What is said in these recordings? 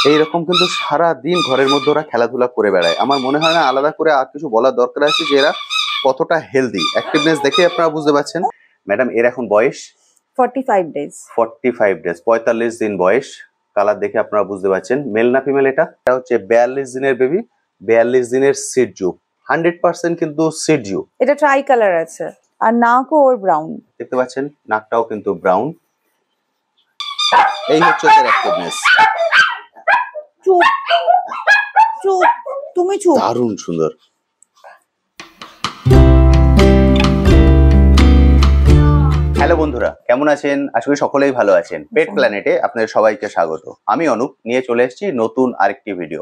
এইরকম কিন্তু সারা দিন ঘরের মধ্যে ওরা খেলাধুলা করে বেড়ায়। আমার মনে হয় না আলাদা করে আর কিছু বলার দরকার আছে যে এরা কতটা হেলদি। অ্যাক্টিভনেস দেখে আপনারা বুঝতে পারছেন। ম্যাডাম এর এখন বয়স 45 ডেজ। 45 ডেজ, 45 দিন বয়স। কালার দেখে আপনারা বুঝতে পারছেন মেল না ফিমেল। এটা হচ্ছে 42 দিনের বেবি, 42 দিনের সিডজু, 100% কিন্তু সিডজু। এটা ট্রাই কালার আছে আর নাকও ওর ব্রাউন, দেখতে পাচ্ছেন নাকটাও কিন্তু ব্রাউন। এই হচ্ছে ওদের অ্যাক্টিভনেস। চুপ চুপ, তুমি চুপ। দারুণ সুন্দর। হ্যালো বন্ধুরা, কেমন আছেন? আশা করি সকলেই ভালো আছেন। পেট প্ল্যানেটে আপনাদের সবাইকে স্বাগত। আমি অনুপ নিয়ে চলে এসেছি নতুন আরেকটি ভিডিও।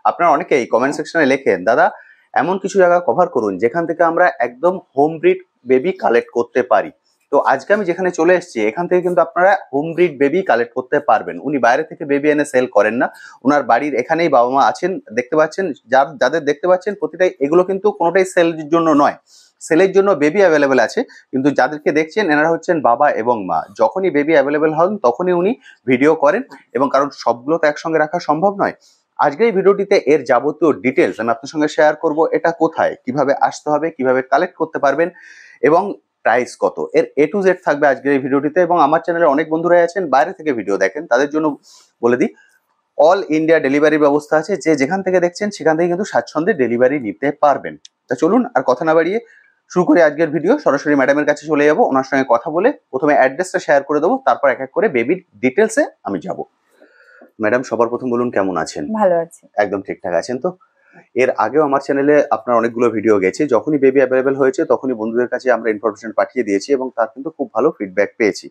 আপনারা অনেকেই কমেন্ট সেকশনে লেখেন, দাদা এমন কিছু জায়গা কভার করুন যেখান থেকে আমরা একদম হোম ব্রিড বেবি কালেক্ট করতে পারি। তো আজকে আমি যেখানে চলে এসেছি এখান থেকে কিন্তু আপনারা হোম ব্রিড বেবি কালেক্ট করতে পারবেন। উনি বাইরে থেকে বেবি এনে সেল করেন না, ওনার বাড়ির এখানেই বাবা মা আছেন। দেখতে পাচ্ছেন যাদের দেখতে পাচ্ছেন প্রতিটাই, এগুলো কিন্তু কোনোটাই সেলের জন্য নয়, সেলের জন্য বেবি অ্যাভেলেবেল আছে। কিন্তু যাদেরকে দেখছেন এনারা হচ্ছেন বাবা এবং মা। যখনই বেবি অ্যাভেলেবেল হন তখনই উনি ভিডিও করেন, এবং কারণ সবগুলো তো একসঙ্গে রাখা সম্ভব নয়। আজকের এই ভিডিওটিতে এর যাবতীয় ডিটেলস আমি আপনার সঙ্গে শেয়ার করব। এটা কোথায়, কিভাবে আসতে হবে, কিভাবে কালেক্ট করতে পারবেন এবং প্রাইস কত, এর A to Z থাকবে আজকের এই ভিডিওটিতে। এবং আমার চ্যানেলে অনেক বন্ধুরাই আছেন বাইরে থেকে ভিডিও দেখেন, তাদের জন্য বলে দিই অল ইন্ডিয়া ডেলিভারি ব্যবস্থা আছে। যে যেখান থেকে দেখছেন সেখান থেকে কিন্তু স্বাচ্ছন্দ্যে ডেলিভারি নিতে পারবেন। তা চলুন আর কথা না বাড়িয়ে শুরু করে আজকের ভিডিও। সরাসরি ম্যাডামের কাছে চলে যাবো, ওনার সঙ্গে কথা বলে প্রথমে অ্যাড্রেসটা শেয়ার করে দেবো, তারপর এক এক করে বেবির ডিটেলসে আমি যাব। ম্যাডাম সবার প্রথম বলুন কেমন আছেন? ভালো আছি। একদম ঠিকঠাক আছেন তো? এর আগেও আমার চ্যানেলে আপনার অনেকগুলো ভিডিও গেছে, যখনই বেবি অ্যাভেলেবেল হয়েছে তখনই বন্ধুদের কাছে আমরা ইনফরমেশন পাঠিয়ে দিয়েছি এবং তার কিন্তু খুব ভালো ফিডব্যাক পেয়েছি।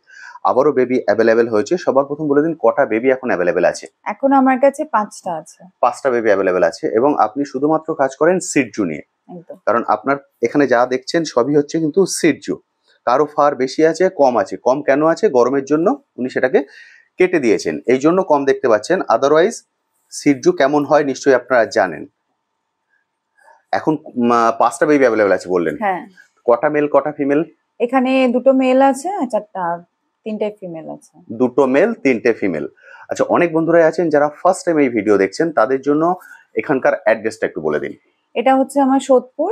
আবারও বেবি অ্যাভেলেবেল হয়েছে। সবার প্রথম বলে দিন কটা বেবি এখন অ্যাভেলেবেল আছে? এখন আমার কাছে 5টা আছে। 5টা বেবি অ্যাভেলেবেল আছে এবং আপনি শুধুমাত্র কাজ করেন সিডজু নিয়ে। একদম। কারণ আপনার এখানে যা দেখছেন সবই হচ্ছে কিন্তু সিডজু। কারো ফার বেশি আছে, কম আছে। কম কেন আছে? গরমের জন্য উনি সেটাকে কেটে দিয়েছেন, এই জন্য কম দেখতে পাচ্ছেন। আদারওয়াইজ সিডজু কেমন হয় নিশ্চয়ই আপনারা জানেন। এখন 5টা বেবি অ্যাভেলেবেল আছে বললেন। হ্যাঁ। কটা মেল কটা ফিমেল? এখানে 2টো মেল আছে আর 3টে ফিমেল আছে। 2টো মেল 3টে ফিমেল। আচ্ছা, অনেক বন্ধুরাই আছেন যারা ফার্স্ট টাইম এই ভিডিও দেখছেন, তাদের জন্য এখানকার অ্যাড্রেসটা একটু বলে দিন। এটা হচ্ছে আমার সোদপুর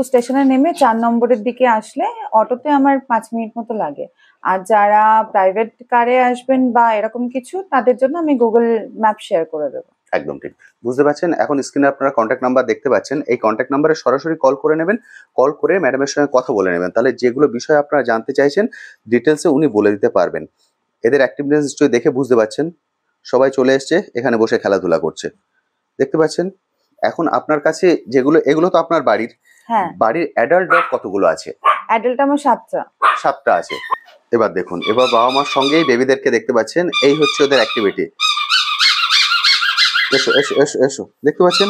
স্টেশনে নেমে 4 নম্বরের দিকে আসলে অটোতে আমার 5 মিনিট মতো লাগে। আর যারা প্রাইভেট কারে আসবেন বা এরকম কিছু, তাদের জন্য আমি গুগল ম্যাপ শেয়ার করে দেবো। একদম ঠিক, বুঝতে পারছেন। এখন স্ক্রিনে আপনারা কন্ট্যাক্ট নাম্বার দেখতে পাচ্ছেন, এই কন্ট্যাক্ট নাম্বারে সরাসরি কল করে নেবেন। কল করে ম্যাডামের সঙ্গে কথা বলে নেবেন, তাহলে যেগুলো বিষয় আপনারা জানতে চাইছেন ডিটেলসে উনি বলে দিতে পারবেন। এদের অ্যাক্টিভনেস নিশ্চয়ই দেখে বুঝতে পারছেন, সবাই চলে এসছে এখানে বসে খেলাধুলা করছে, দেখতে পাচ্ছেন। এখন আপনার কাছে যেগুলো, এগুলো তো আপনার বাড়ির। হ্যাঁ। বাড়ির অ্যাডাল্ট ডগ কতগুলো আছে? অ্যাডাল্ট আমার 7টা। 7টা আছে। এবার দেখুন, এবার বাবা মার সঙ্গেই বেবিদেরকে দেখতে পাচ্ছেন, এই হচ্ছে ওদের অ্যাক্টিভিটি। এসো এসো এসো এসো, দেখতে পাচ্ছেন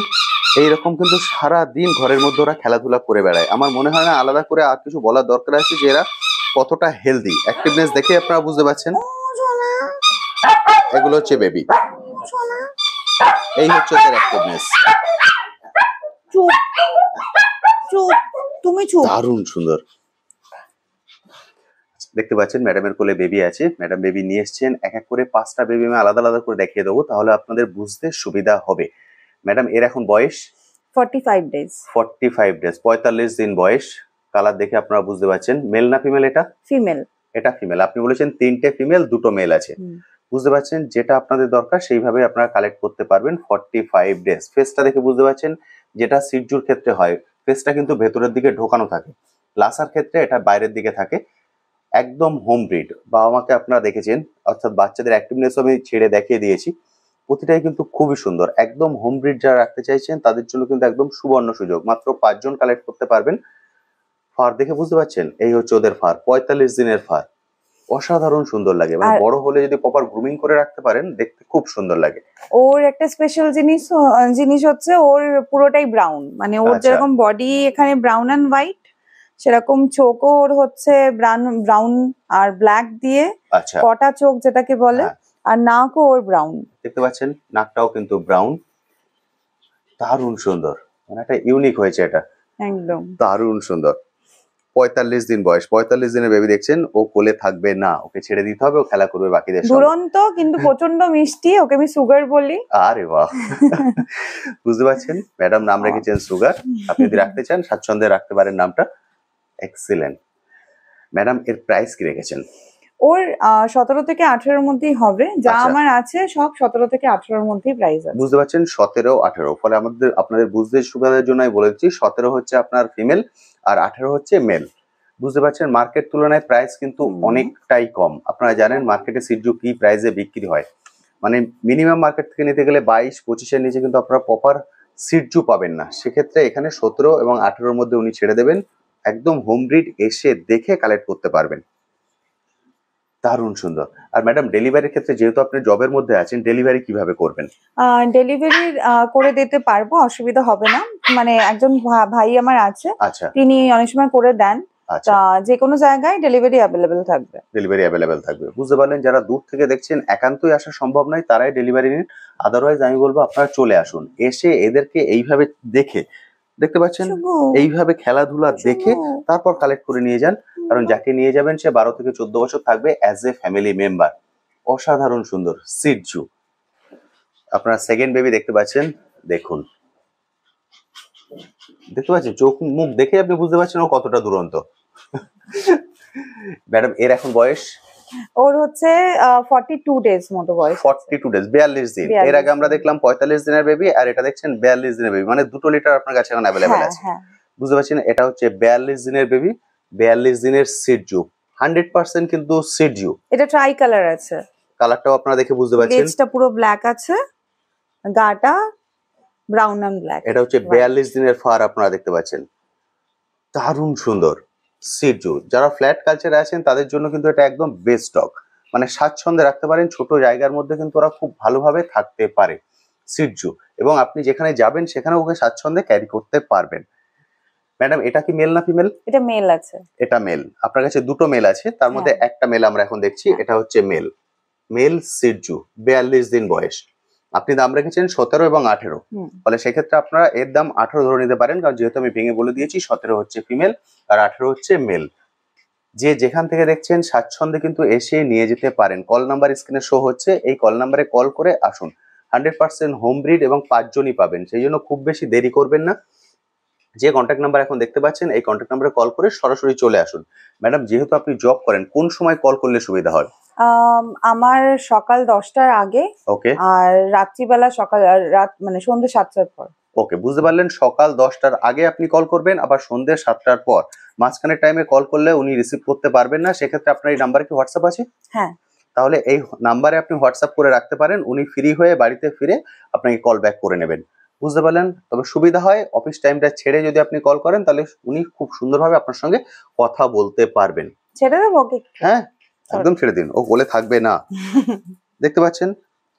এইরকম কিন্তু সারা দিন ঘরের মধ্যে ওরা খেলাধুলা করে বেড়ায়। আমার মনে হয় না আলাদা করে আর কিছু বলার দরকার আছে যে এরা কতটা হেলদি। অ্যাক্টিভনেস দেখে আপনারা বুঝতে পারছেন। এগুলো হচ্ছে বেবি, এই হচ্ছে ওদের অ্যাক্টিভনেস। চুপ চুপ, তুমি চুপ। দারুণ সুন্দর। দেখতে পাচ্ছেন ম্যাডামের কোলে বেবি আছে, ম্যাডাম বেবি নিয়ে এসছেন। এক এক করে 5টা বেবি আমি আলাদা আলাদা করে দেখিয়ে দেবো, তাহলে আপনাদের বুঝতে সুবিধা হবে। ম্যাডাম এর এখন বয়স 45 ডেজ। 45 ডেজ, 45 দিন বয়স। কালার দেখে আপনারা বুঝতে পারছেন মেল না ফিমেল। এটা ফিমেল। এটা ফিমেল। আপনি বলেছেন 3টে ফিমেল 2টো মেল আছে। বুঝতে পারছেন, যেটা আপনাদের দরকার সেইভাবে আপনারা কালেক্ট করতে পারবেন। 45 ডেজ। ফেসটা দেখে বুঝতে পারছেন, যেটা সিডজুর ক্ষেত্রে হয় ফেসটা কিন্তু ভেতরের দিকে ঢোকানো থাকে, লাসার ক্ষেত্রে এটা বাইরের দিকে থাকে। একদম হোম ব্রিড। বাবা মাকে আপনারা দেখেছেন, অর্থাৎ বাচ্চাদের অ্যাক্টিভনেস আমি ছেড়ে দেখিয়ে দিয়েছি, প্রতিটাই কিন্তু খুবই সুন্দর। একদম হোম ব্রিড যারা রাখতে চাইছেন তাদের জন্য কিন্তু একদম সুবর্ণ সুযোগ। মাত্র 5 জন কালেক্ট করতে পারবেন। ফার দেখে বুঝতে পারছেন, এই হচ্ছে ওদের ফার। 45 দিনের ফার, অসাধারণ সুন্দর লাগে। মানে বড় হলে যদি প্রপার গ্রুমিং করে রাখতে পারেন দেখতে খুব সুন্দর লাগে। ওর একটা স্পেশাল জিনিস হচ্ছে ওর পুরোটাই ব্রাউন, মানে ওর যেরকম বডি এখানে ব্রাউন এন্ড হোয়াইট, সেরকম চোখও ওর হচ্ছে ব্রাউন আর ব্ল্যাক দিয়ে কটা চোখ যেটাকে বলে, আর নাকও ওর ব্রাউন। দেখতে পাচ্ছেন নাকটাও কিন্তু ব্রাউন। দারুণ সুন্দর, মানে একটা ইউনিক হয়েছে এটা, একদম দারুণ সুন্দর। 45 দিন বয়স, 45 দিনের বেবি দেখছেন, ও কোলে থাকবে না, ওকে ছেড়ে দিতে হবে, ও খেলা করবে বাকিদের সঙ্গে। দুরন্ত কিন্তু প্রচন্ড মিষ্টি, ওকে আমি সুগার বলি। আরে বাহ, বুঝতে পারছেন ম্যাডাম নাম রেখেছেন সুগার। আপনি যদি রাখতে চান স্বাচ্ছন্দ্যে রাখতে পারেন নামটা। এক্সিলেন্ট। ম্যাডাম এর প্রাইস কি রেখেছেন? ওর 17 থেকে 18 মধ্যেই হবে, যা আচ্ছা। আমার আছে সব 17 থেকে 18 মধ্যেই প্রাইস আছে। বুঝতে পারছেন 17, 18, ফলে আপনাদের বুঝতে সুবিধার জন্য আমি বলে দিচ্ছি 17 হচ্ছে আপনার ফিমেল আর 18 হচ্ছে মেল। বুঝতে পারছেন মার্কেট তুলনায় প্রাইস কিন্তু অনেকটাই কম। আপনারা জানেন মার্কেটে সিজু কি প্রাইসে বিক্রি হয়, মানে মিনিমাম মার্কেট থেকে নিতে গেলে 22-25 এর নিচে কিন্তু আপনারা প্রপার সিজু পাবেন না। সেক্ষেত্রে এখানে 17 এবং 18-র মধ্যে উনি ছেড়ে দেবেন, একদম হোম ব্রিড এসে দেখে কালেক্ট করতে পারবেন। দারুণ সুন্দর। আর ম্যাডাম ডেলিভারির ক্ষেত্রে যেহেতু আপনি জবের মধ্যে আছেন, ডেলিভারি কিভাবে করবেন? ডেলিভারি করে দিতে পারবো, অসুবিধা হবে না। মানে একজন ভাই আমার আছে, আচ্ছা তিনি অনেক সময় করে দেন। আচ্ছা, যে কোনো জায়গায় ডেলিভারি অ্যাভেলেবেল থাকবে। ডেলিভারি অ্যাভেলেবেল থাকবে। বুঝতে পারলেন, যারা দূর থেকে দেখছেন একান্তই আসা সম্ভব নয় তারাই ডেলিভারি নিন, আদারওয়াইজ আমি বলবো আপনারা চলে আসুন, এসে এদেরকে এইভাবে দেখে, দেখতে পাচ্ছেন এইভাবে খেলাধুলা দেখে তারপর কালেক্ট করে নিয়ে যান। কারণ যাকে নিয়ে যাবেন সে 12 থেকে 14 বছর থাকবে অ্যাজ এ ফ্যামিলি মেম্বার। অসাধারণ সুন্দর সিজু। আপনারা সেকেন্ড বেবি দেখতে পাচ্ছেন, দেখুন, দেখতে পাচ্ছেন চোখ মুখ দেখে আপনি বুঝতে পারছেন ও কতটা দুরন্ত। ম্যাডাম এর এখন বয়স? ওর হচ্ছে 42 ডেজ মতো বয়স। 42 ডেজ, 42 দিন। এর আগে আমরা দেখলাম 45 দিনের বেবি, আর এটা দেখছেন 42 দিনের বেবি, মানে 2 লিটার আপনার কাছে এখন অ্যাভেলেবেল আছে। বুঝতে পারছেন এটা হচ্ছে 42 দিনের বেবি, 42 দিনের সিজু, 100% কিন্তু সিজু। এটা ট্রাই কালার আছে, কালারটাও আপনারা দেখে বুঝতে পারছেন। লেজটা পুরো ব্ল্যাক আছে, গাটা ব্রাউন এন্ড ব্ল্যাক। এটা হচ্ছে 42 দিনের ফার, আপনারা দেখতে পাচ্ছেন দারুণ সুন্দর সিজু। যারা ফ্ল্যাট কালচারে আছেন তাদের জন্য কিন্তু এটা একদম বেস্ট ডগ, মানে স্বাচ্ছন্দ্যে রাখতে পারেন, ছোট জায়গার মধ্যে কিন্তু ওরা খুব ভালোভাবে থাকতে পারে সিজু, এবং আপনি যেখানে যাবেন সেখানে ওকে স্বাচ্ছন্দ্যে ক্যারি করতে পারবেন। ম্যাডাম এটা কি মেল না ফিমেল? এটা মেল আছে। এটা মেল। আপনার কাছে দুটো মেল আছে, তার মধ্যে একটা মেল আমরা এখন দেখছি, এটা হচ্ছে মেল। মেল সিজু, 42 দিন বয়স। আপনি দাম রেখেছেন 17 এবং 18, ফলে সেক্ষেত্রে আপনারা এর দাম 18 ধরে নিতে পারেন, কারণ যেহেতু আমি ভেঙে বলে দিয়েছি 17 হচ্ছে ফিমেল আর 18 হচ্ছে মেল। যে যেখান থেকে দেখছেন স্বাচ্ছন্দ্যে কিন্তু এসে নিয়ে যেতে পারেন। কল নাম্বার স্ক্রিনে শো হচ্ছে, এই কল নাম্বারে কল করে আসুন। 100% হোম ব্রিড এবং 5 জনই পাবেন, সেই জন্য খুব বেশি দেরি করবেন না। যে কন্ট্যাক্ট নাম্বার এখন দেখতে পাচ্ছেন এই কন্ট্যাক্ট নাম্বারে কল করে সরাসরি চলে আসুন। ম্যাডাম যেহেতু আপনি জব করেন, কোন সময় কল করলে সুবিধা হয়? আমার সকাল 10টার আগে, ওকে, আর রাত্রিবেলা রাত মানে সন্ধ্যে 7টার পর। ওকে, বুঝতে পারলেন, সকাল 10টার আগে আপনি কল করবেন, আবার সন্ধ্যে 7টার পর। মাঝখানের টাইমে কল করলে উনি রিসিভ করতে পারবেন না, সেক্ষেত্রে আপনার এই নাম্বারে কি হোয়াটসঅ্যাপ আছে? হ্যাঁ, তাহলে এই নাম্বারে আপনি হোয়াটসঅ্যাপ করে রাখতে পারেন, উনি ফ্রি হয়ে বাড়িতে ফিরে আপনাকে কল ব্যাক করে নেবেন। বুঝতে পারলেন? তবে সুবিধা হয় অফিস টাইমটা ছেড়ে যদি আপনি কল করেন তাহলে উনি খুব সুন্দরভাবে আপনার সঙ্গে কথা বলতে পারবেন। ছেড়ে দেবো ওকে? হ্যাঁ, একদম ছেড়ে দিন, ও বলে থাকবে না। দেখতে পাচ্ছেন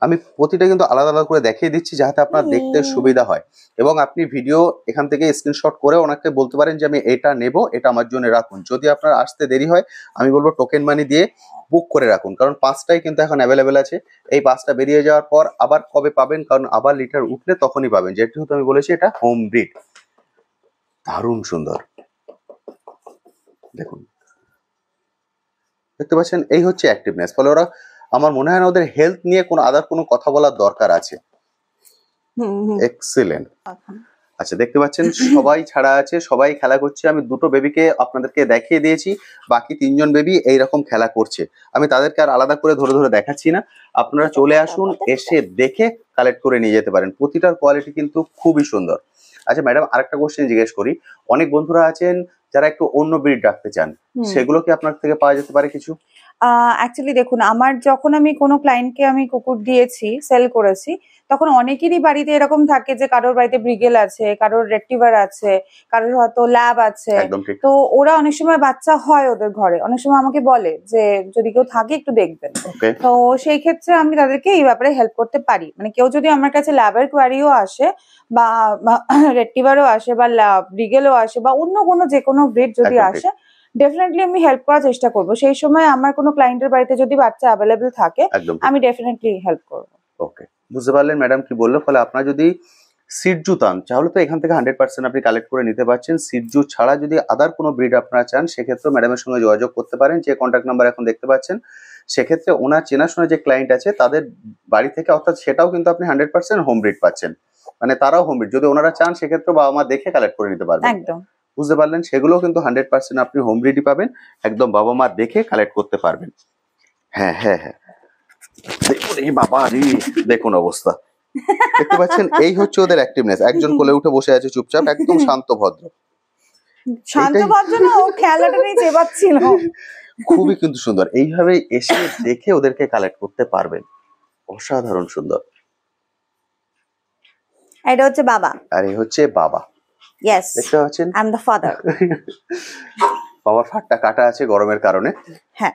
আমি প্রতিটা কিন্তু আলাদা আলাদা করে দেখিয়ে দিচ্ছি যাতে আপনার দেখতে সুবিধা হয়, এবং আপনি ভিডিও এখান থেকে স্ক্রিনশট করে ওনাকে বলতে পারেন যে আমি এটা নেব, এটা আমার জন্য রাখুন। যদি আপনার আসতে দেরি হয় আমি বলবো টোকেন মানি দিয়ে বুক করে রাখুন, কারণ 5টাই কিন্তু এখন অ্যাভেলেবেল আছে। এই 5টা বেরিয়ে যাওয়ার পর আবার কবে পাবেন, কারণ আবার লিটার উঠলে তখনই পাবেন, যেহেতু আমি বলেছি এটা হোম ব্রিড। দারুণ সুন্দর, দেখুন, দেখতে পাচ্ছেন এই হচ্ছে অ্যাক্টিভনেস, ফলে ওরা, আমার মনে হয় না ওদের হেলথ নিয়ে কোনো আদার কোনো কথা বলার দরকার আছে। এক্সিলেন্ট। আচ্ছা, দেখতে পাচ্ছেন সবাই ছাড়া আছে, সবাই খেলা করছে। আমি দুটো বেবিকে আপনাদেরকে দেখিয়ে দিয়েছি, বাকি 3জন বেবি এইরকম খেলা করছে। আমি তাদেরকে আর আলাদা করে ধরে ধরে দেখাচ্ছি না, আপনারা চলে আসুন, এসে দেখে কালেক্ট করে নিয়ে যেতে পারেন। প্রতিটার কোয়ালিটি কিন্তু খুবই সুন্দর। আচ্ছা ম্যাডাম, আরেকটা কোশ্চেন জিজ্ঞেস করি, অনেক বন্ধুরা আছেন যারা একটু অন্য ব্রিড রাখতে চান, সেগুলো কি আপনার থেকে পাওয়া যেতে পারে কিছু? অ্যাকচুয়ালি দেখুন, আমার যখন আমি কোনো ক্লায়েন্টকে আমি কুকুর দিয়েছি, সেল করেছি, তখন অনেকেরই বাড়িতে এরকম থাকে যে কারোর বাড়িতে ব্রিগেল আছে, কারোর রেক্টিভার আছে, কারোর হয়তো ল্যাব আছে। তো ওরা অনেক সময় বাচ্চা হয় ওদের ঘরে, অনেক সময় আমাকে বলে যে যদি কেউ থাকে একটু দেখবেন। তো সেই ক্ষেত্রে আমি তাদেরকে এই ব্যাপারে হেল্প করতে পারি। মানে কেউ যদি আমার কাছে ল্যাবের কোয়ারিও আসে বা রেক্টিভারও আসে বা ব্রিগেলও আসে বা অন্য কোনো যে কোনো ব্রিড যদি আসে, ডেফিনেটলি আমি হেল্প করার চেষ্টা করবো। সেই সময় আমার কোনো ক্লায়েন্টের বাড়িতে যদি বাচ্চা অ্যাভেলেবেল থাকে, আমি ডেফিনেটলি হেল্প করবো। ওকে, বুঝতে পারলেন ম্যাডাম কি বললো, ফলে আপনার যদি সিটজু চান তাহলে তো এখান থেকে 100% আপনি কালেক্ট করে নিতে পারছেন। সিটজু ছাড়া যদি আদার কোনো ব্রিড আপনারা চান সেক্ষেত্রে ম্যাডামের সঙ্গে যোগাযোগ করতে পারেন, যে কন্ট্যাক্ট নাম্বার এখন দেখতে পাচ্ছেন। সেক্ষেত্রে ওনার চেনাশোনা যে ক্লায়েন্ট আছে তাদের বাড়ি থেকে, অর্থাৎ সেটাও কিন্তু আপনি 100% হোম ব্রিড পাচ্ছেন, মানে তারাও হোম ব্রিড যদি ওনারা চান সেক্ষেত্রে বাবা মা দেখে কালেক্ট করে নিতে পারবেন। একদম বুঝতে পারলেন, সেগুলোও কিন্তু 100% আপনি হোম ব্রিডই পাবেন, একদম বাবা মা দেখে কালেক্ট করতে পারবেন। হ্যাঁ হ্যাঁ হ্যাঁ, দেখুন এই বাবা রে, দেখুন অবস্থা দেখতে পাচ্ছেন, এই হচ্ছে ওদের অ্যাক্টিভনেস। একজন কোলে উঠে বসে আছে চুপচাপ, একদম শান্ত ভদ্র। শান্ত ভদ্র না, ও খেলাটা নিয়ে চেবাচ্ছিল। খুবই কিন্তু সুন্দর, এইভাবে এসে দেখে ওদেরকে কালেক্ট করতে পারবেন, অসাধারণ সুন্দর। এটা হচ্ছে বাবা, আর এই হচ্ছে বাবা, ইয়েস দেখতে পাচ্ছেন আই এম দ্য ফাদার। বাবার ফাটটা কাটা আছে গরমের কারণে। হ্যাঁ,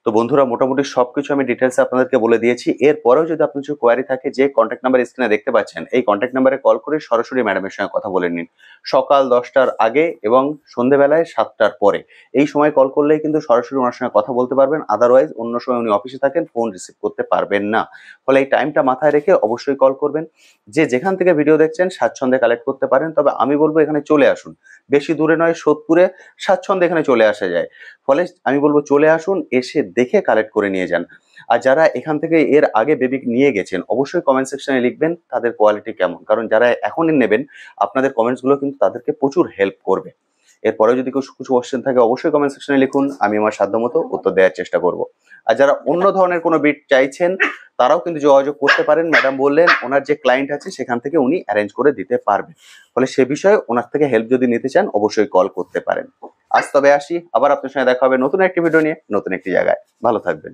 তো বন্ধুরা মোটামুটি সবকিছু আমি ডিটেলসে আপনাদেরকে বলে দিয়েছি। এরপরেও যদি আপনার কিছু কোয়ারি থাকে, যে কন্ট্যাক্ট নাম্বার স্ক্রিনে দেখতে পাচ্ছেন এই কন্ট্যাক্ট নাম্বারে কল করে সরাসরি ম্যাডামের সঙ্গে কথা বলে নিন। সকাল 10টার আগে এবং সন্ধেবেলায় 7টার পরে এই সময় কল করলেই কিন্তু সরাসরি ওনার সঙ্গে কথা বলতে পারবেন। আদারওয়াইজ অন্য সময় উনি অফিসে থাকেন, ফোন রিসিভ করতে পারবেন না। ফলে এই টাইমটা মাথায় রেখে অবশ্যই কল করবেন। যে যেখান থেকে ভিডিও দেখছেন স্বাচ্ছন্দ্যে কালেক্ট করতে পারেন, তবে আমি বলবো এখানে চলে আসুন, বেশি দূরে নয়, সোদপুরে স্বাচ্ছন্দ্যে এখানে চলে আসা যায়। ফলে আমি বলবো চলে আসুন, এসে দেখে কালেক্ট করে নিয়ে যান। আর যারা এখান থেকে এর আগে বেবি নিয়ে গেছেন অবশ্যই কমেন্ট সেকশনে লিখবেন তাদের কোয়ালিটি কেমন, কারণ যারা এখনই নেবেন আপনাদের কমেন্টস গুলো কিন্তু তাদেরকে প্রচুর হেল্প করবে। এরপরে যদি কিছু কোশ্চেন থাকে অবশ্যই কমেন্ট সেকশনে লিখুন, আমি আমার সাধ্যমতো উত্তর দেওয়ার চেষ্টা করব। আর যারা অন্য ধরনের কোনো বিট চাইছেন তারাও কিন্তু যোগাযোগ করতে পারেন। ম্যাডাম বললেন ওনার যে ক্লায়েন্ট আছে সেখান থেকে উনি অ্যারেঞ্জ করে দিতে পারবেন। ফলে সে বিষয়ে ওনার থেকে হেল্প যদি নিতে চান অবশ্যই কল করতে পারেন। আজ তবে আসি, আবার আপনার সঙ্গে দেখা হবে নতুন একটি ভিডিও নিয়ে, নতুন একটি জায়গায়। ভালো থাকবেন।